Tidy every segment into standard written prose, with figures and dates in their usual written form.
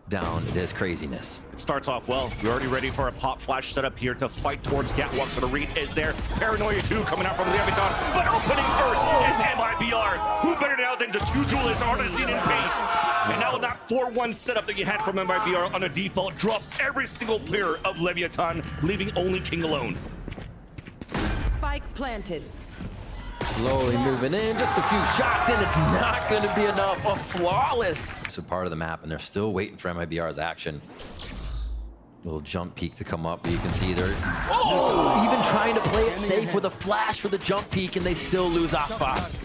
down this craziness. It starts off well. You're already ready for a pop flash setup here to fight towards Catwalk. So the read is there. Paranoia 2 coming out from Leviatán. But opening first is Mibr. Who better now than the two duelists Artisan and Paint? And now that 4-1 setup that you had from Mibr on a default drops every single player of Leviatán, leaving only King alone. Spike planted. Slowly moving in, just a few shots in, it's not going to be enough. A flawless. It's a part of the map, and they're still waiting for Mibr's action. Little jump peek to come up, but you can see they're even trying to play it safe with a flash for the jump peek, and they still lose Aspas.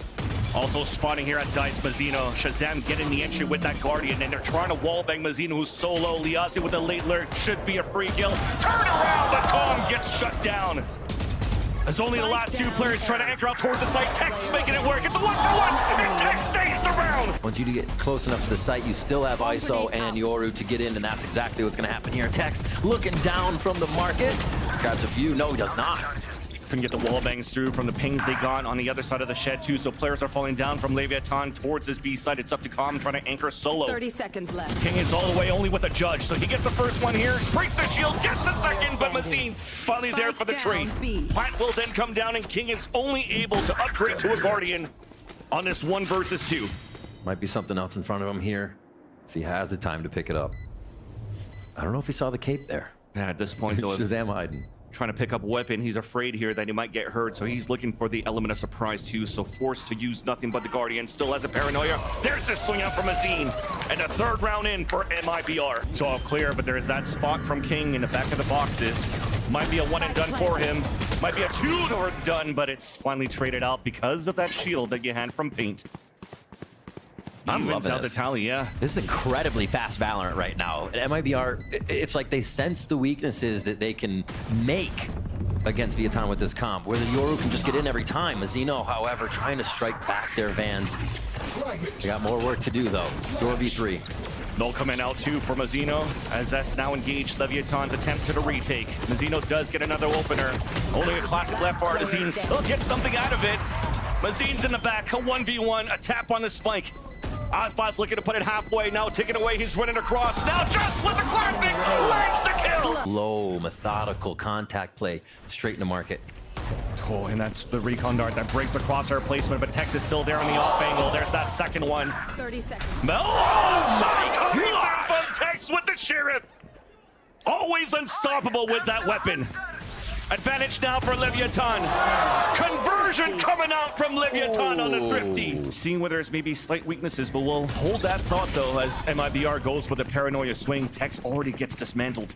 Also spawning here at Dice Mazzino. Shazam getting the entry with that Guardian, and they're trying to wallbang Mazzino, who's solo. Liazzi with a late lurk, should be a free kill. Turn around, but Calm gets shut down. As only the last two players trying to anchor out towards the site. Tex is making it work. It's a 1-for-1, and Tex stays the round. Once you get close enough to the site, you still have ISO and Yoru to get in, and that's exactly what's going to happen here. Tex looking down from the market. Grabs a few. No, he does not. Couldn't get the wall bangs through from the pings they got on the other side of the shed too, so players are falling down from Leviatán towards this B side. It's up to Calm trying to anchor solo. 30 seconds left. King is all the way only with a judge, so he gets the first one here, breaks the shield, gets the second, but Mazine's finally there for the trade. Plant will then come down, and King is only able to upgrade to a Guardian on this 1 versus 2. Might be something else in front of him here, if he has the time to pick it up. I don't know if he saw the cape there. Yeah, at this point though, Shazam hiding. trying to pick up a weapon. He's afraid here that he might get hurt, so he's looking for the element of surprise too, so forced to use nothing but the Guardian. Still has a Paranoia. There's this swing out from Azine, and a 3rd round in for Mibr. It's all clear, but there's that spot from King in the back of the boxes. Might be a 1 and done for him. Might be a 2 or done, but it's finally traded out because of that shield that you had from Paint. I'm loving out the this. tally, yeah. This is incredibly fast Valorant right now. At Mibr, it's like they sense the weaknesses that they can make against Leviatán with this comp, where the Yoru can just get in every time. Mazzino, however, trying to strike back their Vans. They got more work to do, though. 4v3. Null coming out too for Mazzino, as that's now engaged Leviatán's attempt to the retake. Mazzino does get another opener. Only a classic left for Artisan, still gets something out of it. Mazzine's in the back, a 1v1, a tap on the spike. Aspas looking to put it halfway, now taking away, he's running across. Now just with the classic, lands the kill! Low, methodical contact play, straight in the market. Oh, and that's the recon dart that breaks the crosshair placement, but Tex is still there on the off angle. There's that second one. 30 seconds. Oh my God! From Tex with the Sheriff! Always unstoppable with that weapon. Advantage now for Leviatán. Conversion coming out from Leviatán on the Thrifty. Seeing whether there's maybe slight weaknesses, but we'll hold that thought though as Mibr goes for the Paranoia swing. Tex already gets dismantled.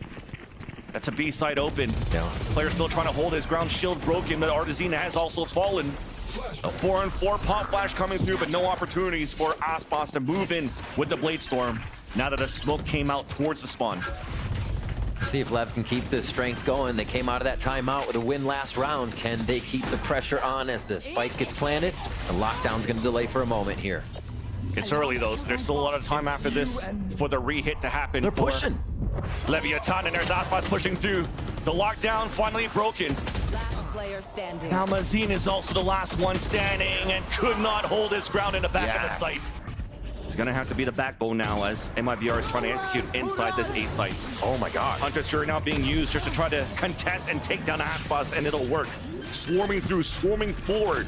That's a B side open. Yeah. Player still trying to hold his ground, shield broken. The Artisan has also fallen. A 4-on-4 pop flash coming through, but no opportunities for Aspas to move in with the Blade Storm. Now that the smoke came out towards the spawn. See if Lev can keep the strength going. They came out of that timeout with a win last round. Can they keep the pressure on as the spike gets planted? The lockdown's going to delay for a moment here. It's early though, so there's still a lot of time after this for the re-hit to happen. They're pushing. Leviatán, and there's Aspas pushing through. The lockdown finally broken. Last player standing. Now Mazine is also the last one standing and could not hold his ground in the back of the site. It's gonna have to be the backbone now as Mibr is trying to execute inside this A site. Oh my God. Hunter's Fury now being used just to try to contest and take down Aspas, and it'll work. Swarming through, swarming forward.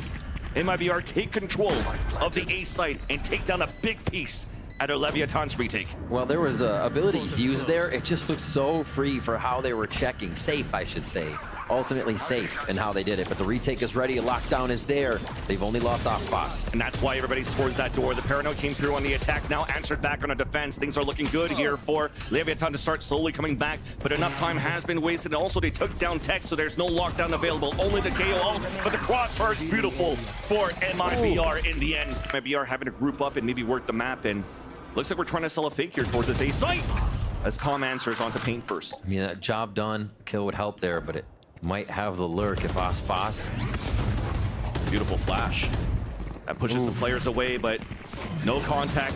Mibr take control of the A site and take down a big piece at Leviatán's retake. Well, there was abilities used there. It just looked so free for how they were checking. Safe, I should say. Ultimately safe in how they did it. But the retake is ready. A lockdown is there. They've only lost Aspas. And that's why everybody's towards that door. The Paranoia came through on the attack, now answered back on a defense. Things are looking good here for Leviatán to start slowly coming back, but enough time has been wasted. And also, they took down Tex, so there's no lockdown available. Only the KO, but the crossfire is beautiful for Mibr in the end. Mibr having to group up and maybe work the map, and looks like we're trying to sell a fake here towards this A site as Calm answers onto Paint first. I mean, that job done. Kill would help there, but it might have the lurk if Aspas. Beautiful flash. That pushes some players away, but no contact,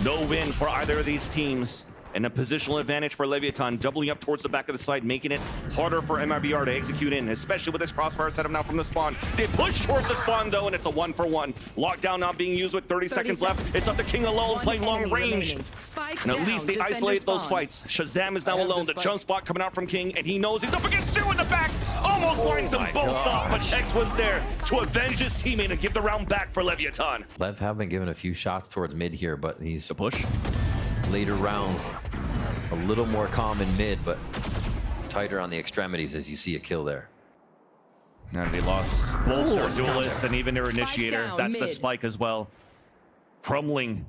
no win for either of these teams. And a positional advantage for Leviatán, doubling up towards the back of the site, making it harder for MIBR to execute in, especially with this crossfire setup now from the spawn. They push towards the spawn though, and it's a 1-for-1. Lockdown not being used with 30 seconds left. It's up to King alone, playing long range. And at least they isolate those fights. Shazam is now alone. The jump spot coming out from King, and he knows he's up against two in the back. Almost lines them both up, but X was there to avenge his teammate and give the round back for Leviatán. Lev have been given a few shots towards mid here, but he's The push. later rounds a little more calm in mid, but tighter on the extremities as you see a kill there. And they lost both their duelists and even their Spike initiator. down, That's the mid. spike as well. Crumbling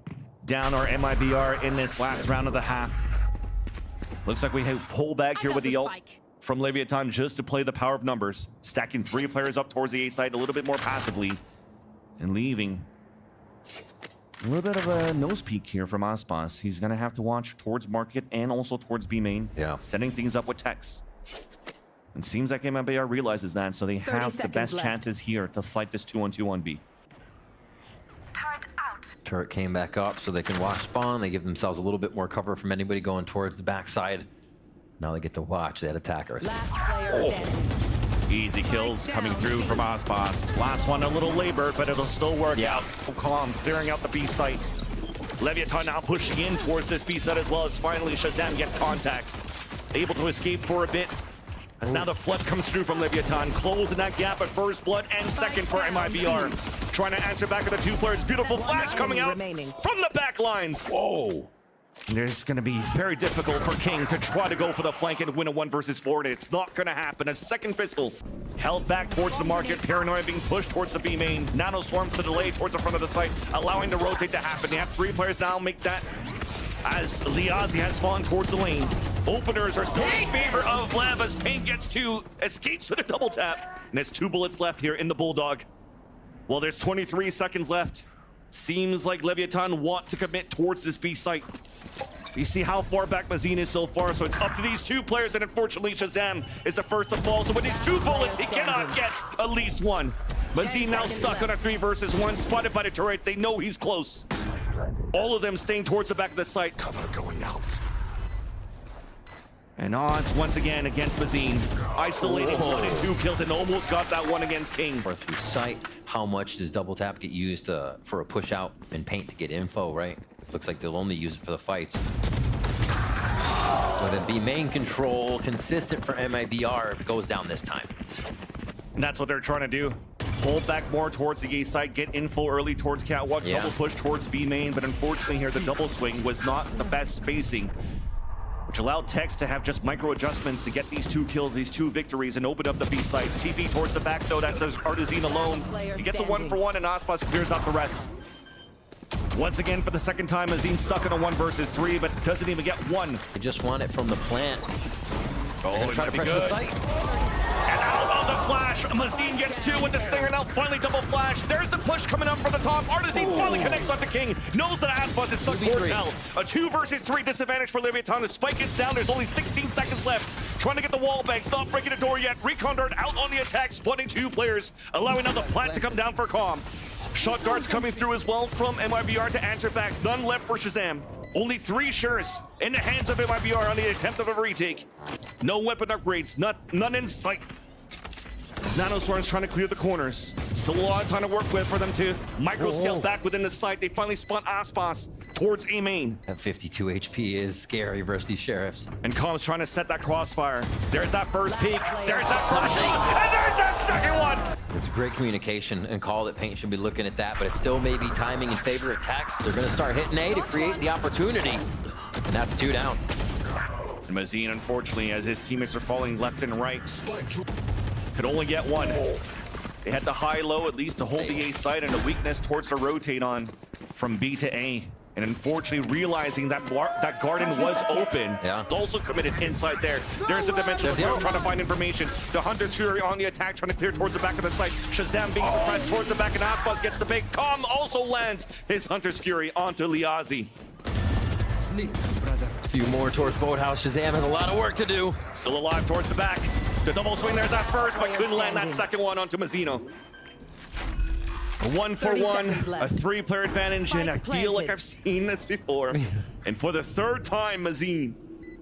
down our MIBR in this last round of the half. Looks like we have pull back here with the ult from Leviatán just to play the power of numbers. Stacking 3 players up towards the A side a little bit more passively. And leaving a little bit of a nose peek here from Aspas. He's going to have to watch towards market and also towards B main. Yeah. Setting things up with Tex. And seems like MIBR realizes that, so they 30 have the seconds best left. chances here to fight this 2-on-2 on B. Turret came back up so they can watch spawn. They give themselves a little bit more cover from anybody going towards the backside. Now they get to watch that attackers. Last player standing. Easy kills coming through from Aspas. Last one a little labor, but it'll still work out. Calm, clearing out the B site. Leviatán now pushing in towards this B site as well as finally Shazam gets contact. Able to escape for a bit. As now the flood comes through from Leviatán, closing that gap at first blood and second for MIBR. Trying to answer back with the 2 players. Beautiful flash coming out from the back lines. Whoa! And it's going to be very difficult for King to try to go for the flank and win a 1 versus 4. And it's not going to happen. A second pistol held back towards the market. Paranoia being pushed towards the B main. Nano swarms to delay towards the front of the site, allowing the rotate to happen. They have 3 players now make that as Liazi has fallen towards the lane. Openers are still in favor of Lev as Paint gets 2, escapes with a double tap. And there's 2 bullets left here in the Bulldog. Well, there's 23 seconds left. Seems like Leviatán want to commit towards this B site. You see how far back Mazin is so far, so it's up to these 2 players, and unfortunately Shazam is the first to fall. So with these 2 bullets, he cannot get at least 1. Mazin now stuck on a 3 versus 1, spotted by the turret. They know he's close. All of them staying towards the back of the site. Cover going out. And odds once again against Mazin. Isolating 1 and 2 kills and almost got that 1 against King. Or through sight, how much does double tap get used for a push out and Paint to get info, right? Looks like they'll only use it for the fights. But it be main control, consistent for MIBR, goes down this time. And that's what they're trying to do. Pull back more towards the A side, get info early towards Catwalk, double push towards B main, but unfortunately here the double swing was not the best spacing, which allowed Tex to have just micro adjustments to get these 2 kills, these 2 victories, and open up the B site. TP towards the back though, that's Artazine alone. He gets a 1-for-1 and Aspas clears out the rest. Once again for the second time, Mazin stuck in a 1 versus 3, but doesn't even get 1. They just want it from the plant. Oh, They're gonna try to pressure the site. And out on the flash, Mazin gets 2 with the stinger, now finally double flash. There's the push coming up from the top. Artazine finally connects onto King, knows that Aspas is stuck towards hell. A 2 versus 3 disadvantage for Leviatán. The spike is down, there's only 16 seconds left. Trying to get the wall banks, not breaking the door yet. Recon Dart out on the attack, splitting 2 players, allowing now the plant to come down for calm. Shot darts coming through as well from MIBR to answer back. None left for Shazam. Only 3 shares in the hands of MIBR on the attempt of a retake. No weapon upgrades, none in sight. As Nanoswarm's trying to clear the corners. Still a lot of time to work with for them to micro-scale back within the site. They finally spot Aspas towards A main. That 52 HP is scary versus these sheriffs. And Calm's trying to set that crossfire. There's that first peek. There's that first shot. And there's that second one. It's great communication and call that Paint should be looking at that, but it still may be timing in favor of Tex. They're going to start hitting A to create the opportunity. And that's 2 down. And Mazin, unfortunately, as his teammates are falling left and right, could only get 1. They had the high-low at least to hold the A side and a weakness towards the rotate on from B to A. And unfortunately, realizing that that garden was open, also committed inside there. There's a dimensional throw trying to find information. The Hunter's Fury on the attack, trying to clear towards the back of the site. Shazam being suppressed towards the back, and Aspas gets the big. Calm also lands his Hunter's Fury onto Liazi. A few more towards Boathouse. Shazam has a lot of work to do. Still alive towards the back. The double swing, there's that first, but couldn't land that second one onto Mazzino. 1 for 30 1, seconds a left. 3-player advantage, and I Spike feel like planted. I've seen this before. And for the 3rd time, Mazin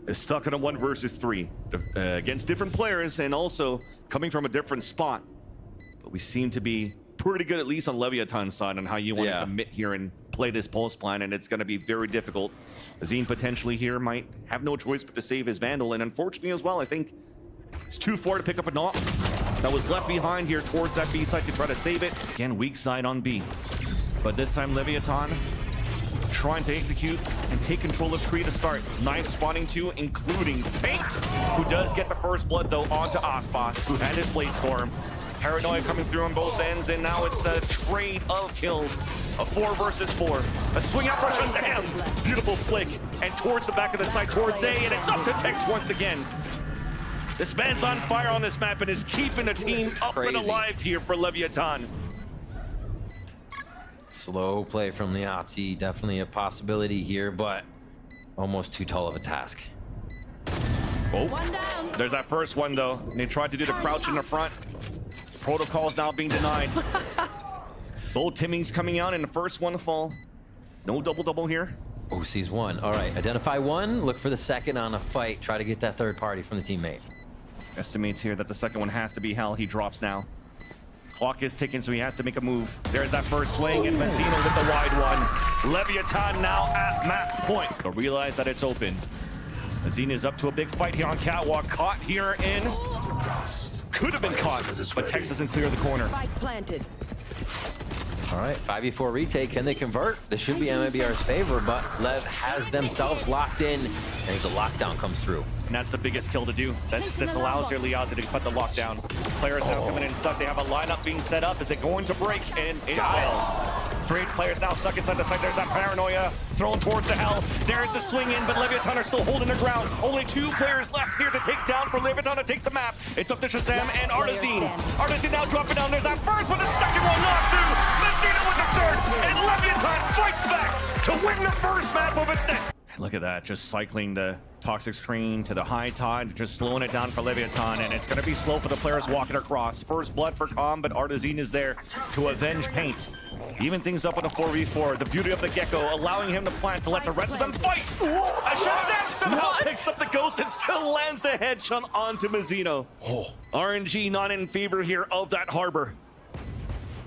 is stuck in a 1 versus 3 against different players and also coming from a different spot. But we seem to be pretty good, at least on Leviathan's side, on how you want to commit here and play this pulse plan, and it's going to be very difficult. Mazin potentially here might have no choice but to save his Vandal, and unfortunately as well, I think it's too far to pick up a knock that was left behind here towards that B side to try to save it. Again, weak side on B. But this time Leviathan trying to execute and take control of tree to start. Nice spawning too, including Paint, who does get the first blood though onto Aspas, who had his Blade Storm. Paranoia coming through on both ends, and now it's a trade of kills. A 4 versus 4. A swing out for Shazam. Beautiful flick, and towards the back of the site, towards A, and it's up to Tex once again. This man's on fire on this map and is keeping the team up and alive here for Leviathan. Slow play from Liazzi, definitely a possibility here, but almost too tall of a task. Oh, One down. there's that first one though. And they tried to do the crouch in the front. Protocol's now being denied. Both Timmys coming out in the first one to fall. No double here. Oh, sees one. All right, identify one, look for the second on a fight, try to get that third party from the teammate. Estimates here that the second one has to be Hell. He drops now. Clock is ticking, so he has to make a move. There's that first swing, and Benzino with the wide one. Leviathan now at map point, but realize that it's open. Benzino is up to a big fight here on Catwalk. Caught here in... Could have been caught, but Tex doesn't clear the corner. Spike planted. All right, 5v4 retake. Can they convert? This should be MIBR's favor, but Lev has themselves locked in, and as the lockdown comes through. And that's the biggest kill to do. This allows their Liazzi to cut the lockdown. Players now coming in stuck. They have a lineup being set up. Is it going to break? And it will. 3 players now stuck inside the site. There's that Paranoia thrown towards the Hell. There's a swing in, but Leviathan are still holding their ground. Only 2 players left here to take down for Leviathan to take the map. It's up to Shazam and Artazine. Artazine now dropping down. There's that first, but the second one not through. Messina with the third, and Leviathan fights back to win the first map of a set. Look at that, just cycling the toxic screen to the high tide, just slowing it down for Leviathan, and it's going to be slow for the players walking across. First blood for Calm, but Artazine is there to avenge Paint. Even things up on a 4v4. The beauty of the Gecko, allowing him to plant to let the rest of them fight. Shazam somehow picks up the ghost and still lands the headshot onto Mazzino. RNG not in favor here of that harbor.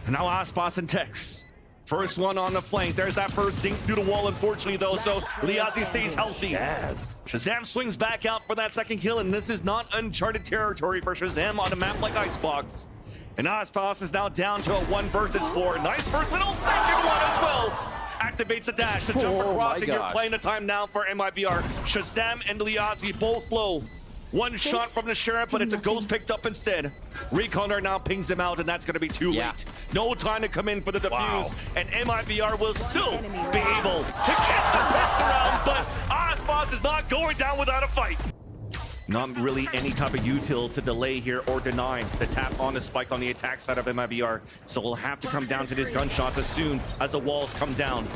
And now Aspas and Tex. First one on the flank. There's that first dink through the wall, unfortunately, though, so Liazzi stays healthy. Shazam swings back out for that second kill, and this is not uncharted territory for Shazam on a map like Icebox. And Aspas is now down to a 1 versus 4. Nice first little second one as well. Activates a dash to jump across, and you're playing the time now for MIBR. Shazam and Liazzi both low. One shot from the Sheriff, but it's a ghost picked up instead. Reconder now pings him out, and that's going to be too late. No time to come in for the defuse, and MIBR will still be able to get the pass around, but Aspas is not going down without a fight. Not really any type of util to delay here or deny the tap on the spike on the attack side of MIBR, so we'll have to come down to these gunshots as soon as the walls come down.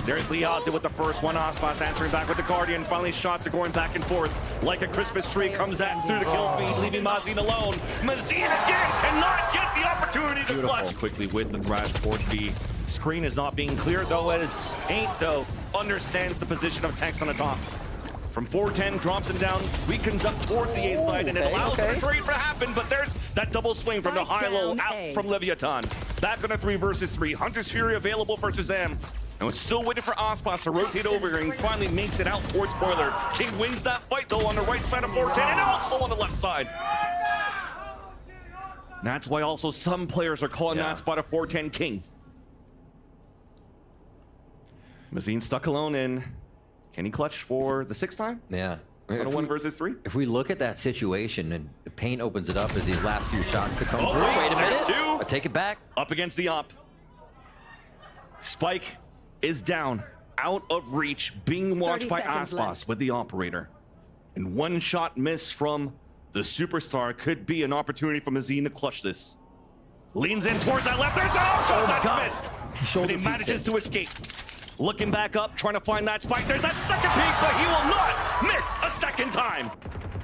There's Liazzi with the first one. Aspas answering back with the Guardian. Finally, shots are going back and forth like a Christmas tree. Comes at through the kill feed, leaving Mazin alone. Mazin again cannot get the opportunity to clutch. Quickly with the thrash towards B. Screen is not being cleared though, as Paint though understands the position of Tex on the top. From 410, drops him down, weakens up towards the A side, and it allows the trade to happen, but there's that double swing from the high-low out from Leviathan. Back on a 3 versus 3. Hunter's Fury available for Shazam. And we're still waiting for Aspas to rotate over and finally makes it out towards Boiler. King wins that fight though on the right side of 410 and also on the left side. That's why also some players are calling that spot a 410 King. Mazin stuck alone in. Can he clutch for the 6th time? Yeah. On a 1 versus 3? If we look at that situation and Paint opens it up as these last few shots to come through. Wait, Wait a minute. there's 2. I'll take it back. Up against the op. Spike is down, out of reach, being watched by Aspas with the operator. And 1 shot miss from the superstar could be an opportunity for Mazin to clutch this. Leans in towards that left. There's a shot that's missed. But he manages to escape. Looking back up, trying to find that spike. There's that second peek, but he will not miss a second time.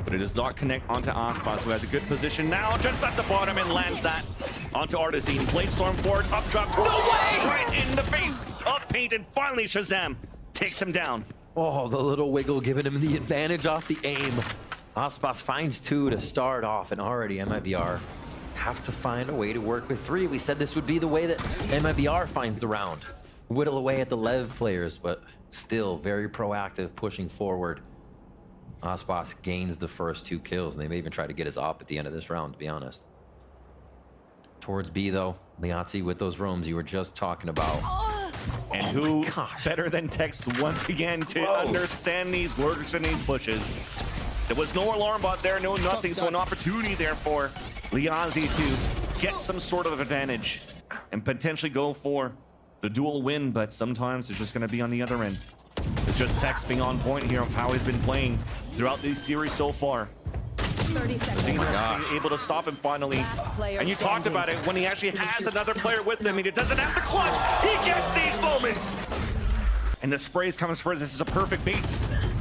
But it does not connect onto Aspas, who has a good position now, just at the bottom, and lands that. onto Artisan. Blade Storm forward, up drop. No way! Right in the face of Paint, and finally Shazam takes him down. Oh, the little wiggle giving him the advantage off the aim. Aspas finds 2 to start off, and already MIBR have to find a way to work with 3. We said this would be the way that MIBR finds the round. Whittle away at the Lev players, but still very proactive, pushing forward. Aspas gains the first 2 kills, and they may even try to get his op at the end of this round, to be honest. Towards B, though, Liazzi with those roams you were just talking about. And who better than Tex once again to understand these lurkers and these pushes. There was no alarm bot there, no nothing, so an opportunity there for Liazzi to get some sort of advantage and potentially go for the dual win, but sometimes it's just going to be on the other end. It's just Tex being on point here of how he's been playing throughout this series so far. 30 seconds. Being able to stop him finally. And you talked about it, when he actually has another player with him, he doesn't have to clutch. He gets these moments. And the sprays comes first. This is a perfect bait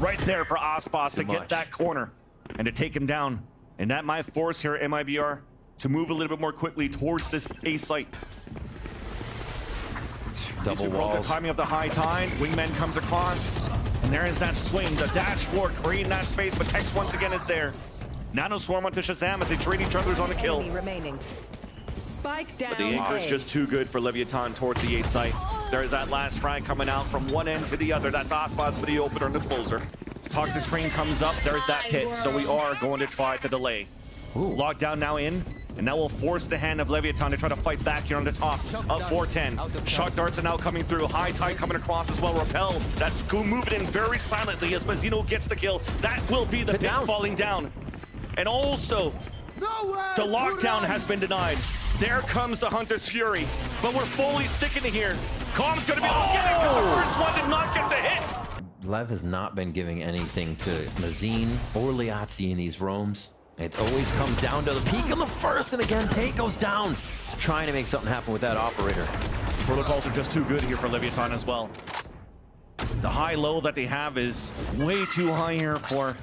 right there for Aspas to get that corner and to take him down. And that might force here MIBR to move a little bit more quickly towards this A site. Double The walls. timing of the high tide. Wingman comes across. And there is that swing. The dash forward, creating that space. But Tex once again is there. Nano Swarm onto Shazam as they trade each other's on the kill. Enemy remaining. Spike down. But the anchor is just too good for Leviatán towards the A site. There's that last frag coming out from one end to the other. That's Aspas for the opener and the closer. Toxic screen comes up. There's that pit. So we are going to try to delay. Lockdown now in. And that will force the hand of Leviatán to try to fight back here on the top of 410. Shock darts are now coming through. High tide coming across as well. Repel. That's moving in very silently as Mazzino gets the kill. That will be the pit falling down. And also, the lockdown has been denied. There comes the Hunter's Fury. But we're fully sticking to here. Calm's going to be able to get it because the first one did not get the hit. Lev has not been giving anything to Mazine or Liazzi in these roams. It always comes down to the peak on the first, and again, Paint goes down. Trying to make something happen with that operator. Protocols are just too good here for Leviatán as well. The high-low that they have is way too high here for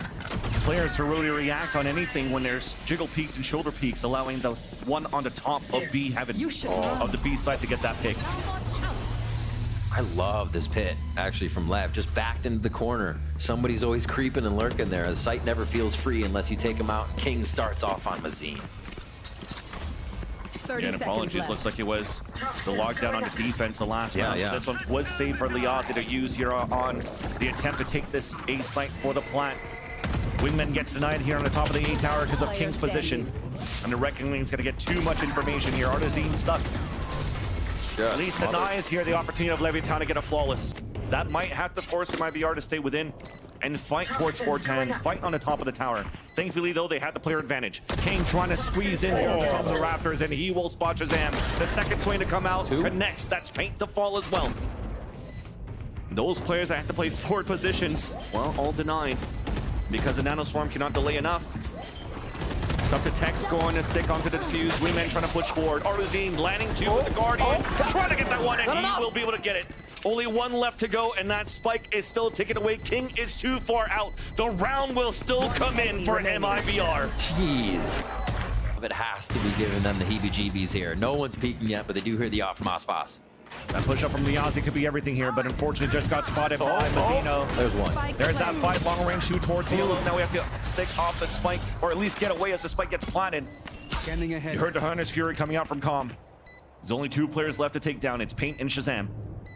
players to really react on anything when there's jiggle peaks and shoulder peaks, allowing the one on the top of B having of the B side to get that pick. I love this pit, actually, from Lev. Just backed into the corner. Somebody's always creeping and lurking there. The site never feels free unless you take him out. King starts off on Mazine. 30 And apologies, looks like it was the lockdown on the defense the last round. So this one was safe for Liazzi to use here on the attempt to take this A site for the plant. Wingman gets denied here on the top of the A tower because of King's position. And the Reckoning is going to get too much information here. Artisan stuck. At least denies here the opportunity of Leviatán to get a flawless. That might have to force MIBR to stay within and fight towards 410, fight on the top of the tower. Thankfully, though, they had the player advantage. King trying to squeeze in here on the top of the Raptors, and he will spot Shazam. The second swing to come out connects. That's Paint to fall as well. Those players that have to play forward positions, well, all denied because the Nano Swarm cannot delay enough. It's up to Tex going to stick onto the defuse. Wingman trying to push forward. Artisan landing two with the Guardian. Trying to get that one, and he will be able to get it. Only one left to go, and that spike is still taken away. King is too far out. The round will still come in for MIBR. Jeez. It has to be giving them the heebie-jeebies here. No one's peeking yet, but they do hear the op from Aspas. That push up from Liazzi could be everything here, but unfortunately just got spotted by Mazzino. There's one. There's that fight, long range shoot towards the yellow. Now we have to stick off the spike, or at least get away as the spike gets planted. Scanning ahead. You heard the Hunter's Fury coming out from Calm. There's only two players left to take down. It's Paint and Shazam.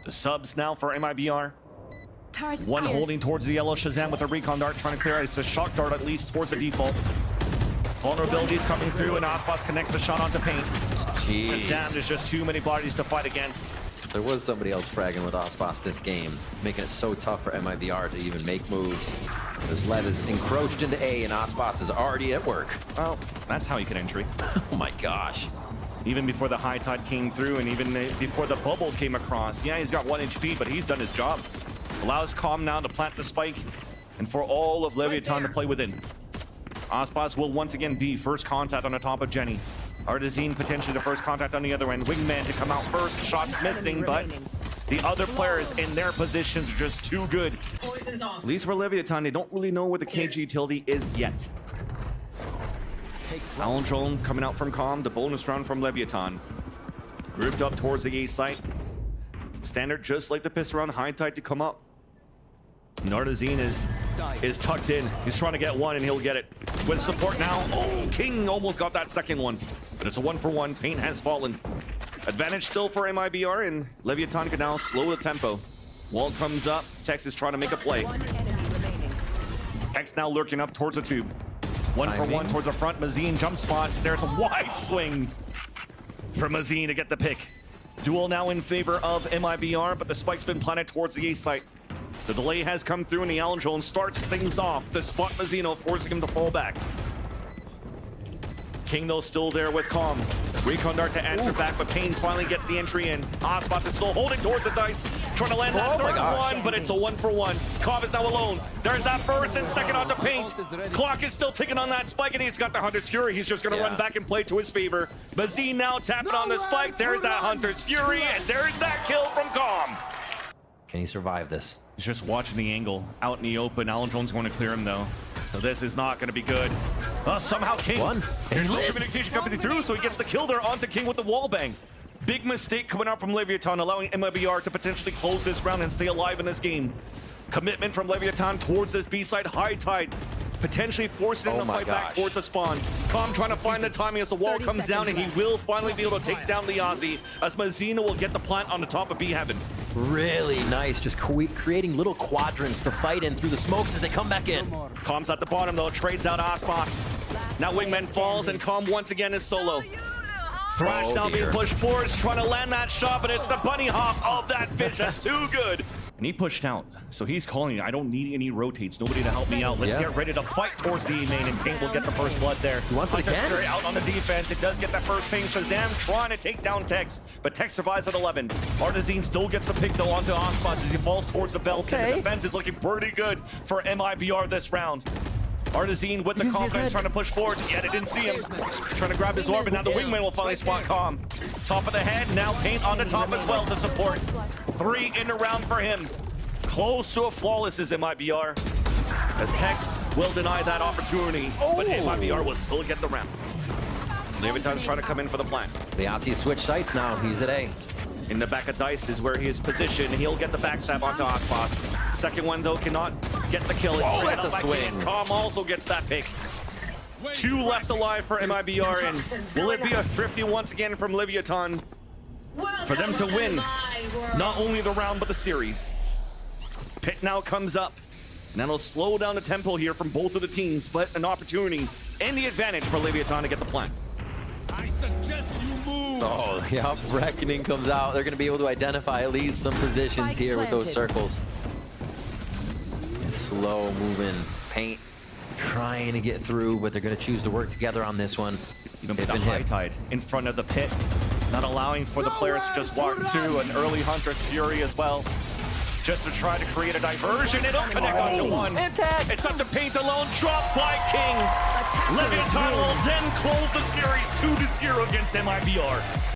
The subs now for MIBR. One holding towards the yellow. Shazam with a recon dart trying to clear it. It's a shock dart at least towards the default. Vulnerabilities coming through, and Aspas connects the shot onto Paint. Jeez. Shazam, there's just too many bodies to fight against. There was somebody else fragging with Aspas this game, making it so tough for MIBR to even make moves. This Lev is encroached into A, and Aspas is already at work. Well, that's how he can entry. Oh my gosh. Even before the high tide came through, and even before the bubble came across. Yeah, he's got 1 HP, but he's done his job. Allows Calm now to plant the spike, and for all of Leviatán to play within. Aspas will once again be first contact on the top of Jenny. Artisan potentially the first contact on the other end. Wingman to come out first. Shots missing, but the other players in their positions are just too good. At least for Leviatán, they don't really know where the KG utility is yet. Allen Drone coming out from Calm, the bonus round from Leviatán. Grouped up towards the A site. Standard just like the pistol round, high tide to come up. Nardazine is tucked in. He's trying to get one and he'll get it. With support now. Oh, King almost got that second one. But it's a 1-for-1. Paint has fallen. Advantage still for MIBR, and Leviatán can now slow the tempo. Wall comes up. Tex is trying to make a play. One enemy remaining. Tex now lurking up towards the tube. 1-for-1 towards the front. Mazine jump spot. There's a wide swing for Mazine to get the pick. Duel now in favor of MIBR, but the spike's been planted towards the A site. The delay has come through, and the Allen Jones starts things off. The spot Mazzino forcing him to fall back. King, though, still there with Calm. Recon Dart to answer back, but Payne finally gets the entry in. Osbots is still holding towards the dice, trying to land that third one, but it's a 1-for-1. Calm is now alone. There's that first and second onto Paint. Clock is still ticking on that spike, and he's got the Hunter's Fury. He's just going to run back and play to his favor. Mazine now tapping on the spike. There's that Hunter's Fury, and there's that kill from Calm. Can he survive this? He's just watching the angle out in the open. Allen Jones going to clear him, though. So this is not going to be good. Somehow King. There's no communication coming through, so he gets the kill there onto King with the wall bang. Big mistake coming out from Leviatán, allowing MIBR to potentially close this round and stay alive in this game. Commitment from Leviatán towards this B-side high tide. Potentially forcing him to fight back towards the spawn. Calm trying to find the timing as the wall comes down, and he will finally be able to take down the Aussie as Mazzino will get the plant on the top of B Heaven. Really nice, just creating little quadrants to fight in through the smokes as they come back in. Calm's at the bottom, though, trades out Osboss. Now Wingman falls, and Calm once again is solo. Thrash now being pushed forward, trying to land that shot, but it's the bunny hop of that fish. That's too good. And he pushed out, so he's calling, I don't need any rotates, nobody to help me out. Let's get ready to fight towards the E main, and Paint will get the first blood there. He wants it again. Out on the defense, it does get that first ping. Shazam trying to take down Tex, but Tex survives at 11. Artazine still gets the pick, though, onto Osboss as he falls towards the belt. The defense is looking pretty good for MIBR this round. Artazine with the confidence trying to push forward, yet it didn't see him. Trying to grab his orb, and now the Wingman will finally spot Calm. Top of the head, now Paint on the top as well to support. 3 in the round for him. Close to a flawless is MIBR, as Tex will deny that opportunity, but MIBR will still get the round. Leviatán's trying to come in for the plant. The Yahtzee switch sites now, he's at A. In the back of Dice is where he is positioned. He'll get the backstab onto Osboss. Second one, though, cannot get the kill. That's a swing. Calm also gets that pick. 2 left alive for MIBR, and will it be a thrifty once again from Leviatán for them to win not only the round, but the series? Pit now comes up, and that'll slow down the tempo here from both of the teams, but an opportunity and the advantage for Leviatán to get the plant. I suggest you move. Oh, yep, Reckoning comes out. They're going to be able to identify at least some positions here with those circles. It's slow moving. Paint trying to get through, but they're going to choose to work together on this one. Even put the high tide in front of the pit, not allowing for the players to just walk through. An early Hunter's Fury as well, just to try to create a diversion. It'll connect onto one. It's up to Paint alone, dropped by King. Leviatán will then close the series 2-0 against MIBR.